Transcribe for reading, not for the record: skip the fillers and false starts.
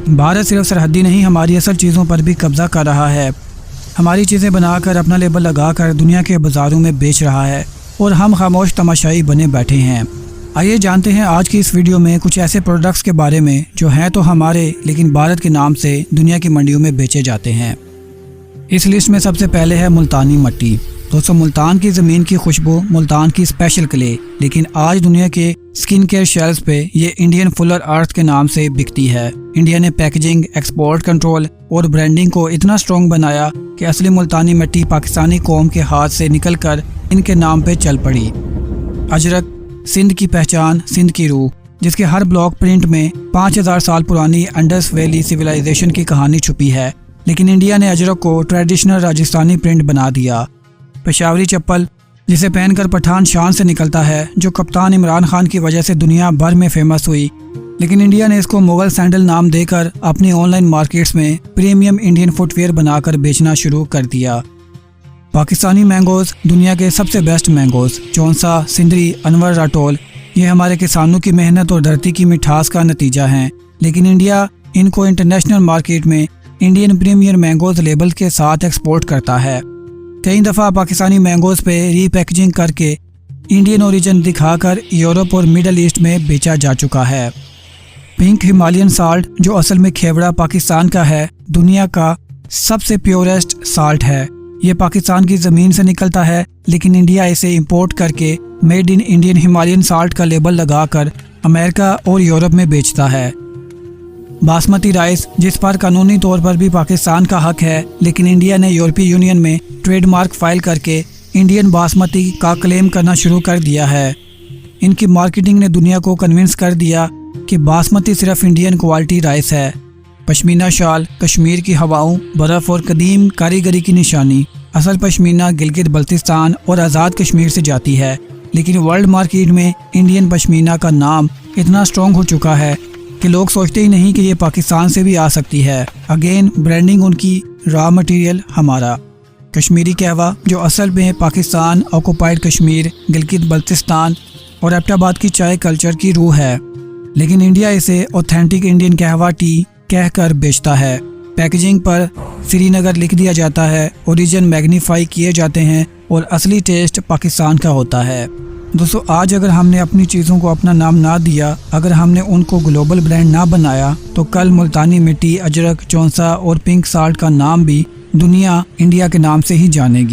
भारत सिर्फ सरहदी नहीं, हमारी असल चीज़ों पर भी कब्जा कर रहा है। हमारी चीज़ें बनाकर अपना लेबल लगाकर दुनिया के बाज़ारों में बेच रहा है और हम खामोश तमाशाई बने बैठे हैं। आइए जानते हैं आज की इस वीडियो में कुछ ऐसे प्रोडक्ट्स के बारे में जो हैं तो हमारे लेकिन भारत के नाम से दुनिया की मंडियों में बेचे जाते हैं। इस लिस्ट में सबसे पहले है मुल्तानी मट्टी। दोस्तों, मुल्तान की ज़मीन की खुशबू, मुल्तान की स्पेशल क्ले, लेकिन आज दुनिया के स्किन केयर शेल्फ्स पे ये इंडियन फुलर अर्थ के नाम से बिकती है। इंडिया ने पैकेजिंग, एक्सपोर्ट कंट्रोल और ब्रांडिंग को इतना स्ट्रॉन्ग बनाया कि असली मुल्तानी मिट्टी पाकिस्तानी कौम के हाथ से निकलकर इनके नाम पे चल पड़ी। अजरक, सिंध की पहचान, सिंध की रूह, जिसके हर ब्लॉक प्रिंट में 5000 साल पुरानी अंडस वैली सिविलाइजेशन की कहानी छुपी है, लेकिन इंडिया ने अजरक को ट्रेडिशनल राजस्थानी प्रिंट बना दिया। पेशावरी चप्पल, जिसे पहनकर पठान शान से निकलता है, जो कप्तान इमरान खान की वजह से दुनिया भर में फेमस हुई, लेकिन इंडिया ने इसको मुगल सैंडल नाम देकर अपनी ऑनलाइन मार्केट्स में प्रीमियम इंडियन फुटवेयर बनाकर बेचना शुरू कर दिया। पाकिस्तानी मैंगोज़, दुनिया के सबसे बेस्ट मैंगोज़, चौंसा, सिंदरी, अनवर राटोल, ये हमारे किसानों की मेहनत और धरती की मिठास का नतीजा हैं, लेकिन इंडिया इनको इंटरनेशनल मार्केट में इंडियन प्रीमियर मैंगोज़ लेबल के साथ एक्सपोर्ट करता है। कई दफ़ा पाकिस्तानी मैंगोज़ पे रीपैकेजिंग करके इंडियन ओरिजिन दिखाकर यूरोप और मिडल ईस्ट में बेचा जा चुका है। पिंक हिमालयन साल्ट, जो असल में खेवड़ा पाकिस्तान का है, दुनिया का सबसे प्योरेस्ट साल्ट है। ये पाकिस्तान की ज़मीन से निकलता है, लेकिन इंडिया इसे इंपोर्ट करके made in Indian Himalayan salt का लेबल लगाकर अमेरिका और यूरोप में बेचता है। बासमती राइस, जिस पर कानूनी तौर पर भी पाकिस्तान का हक है, लेकिन इंडिया ने यूरोपीय यूनियन में ट्रेडमार्क फाइल करके इंडियन बासमती का क्लेम करना शुरू कर दिया है। इनकी मार्केटिंग ने दुनिया को कन्विंस कर दिया कि बासमती सिर्फ इंडियन क्वालिटी राइस है। पश्मीना शाल, कश्मीर की हवाओं, बर्फ़ और कदीम कारीगरी की निशानी। असल पश्मीना गिलगित बल्तिस्तान और आज़ाद कश्मीर से जाती है, लेकिन वर्ल्ड मार्केट में इंडियन पश्मीना का नाम इतना स्ट्रॉन्ग हो चुका है कि लोग सोचते ही नहीं कि ये पाकिस्तान से भी आ सकती है। अगेन ब्रांडिंग उनकी, रॉ मटेरियल हमारा। कश्मीरी कहवा, जो असल में पाकिस्तान, ऑक्युपाइड कश्मीर, गिलगित बल्तिस्तान और एबटाबाद की चाय कल्चर की रूह है, लेकिन इंडिया इसे ऑथेंटिक इंडियन कहवा टी कहकर बेचता है। पैकेजिंग पर श्रीनगर लिख दिया जाता है, ओरिजिन मैग्नीफाई किए जाते हैं और असली टेस्ट पाकिस्तान का होता है। दोस्तों, आज अगर हमने अपनी चीज़ों को अपना नाम ना दिया, अगर हमने उनको ग्लोबल ब्रांड ना बनाया, तो कल मुल्तानी मिट्टी, अजरक, चौंसा और पिंक साल्ट का नाम भी दुनिया इंडिया के नाम से ही जानेगी।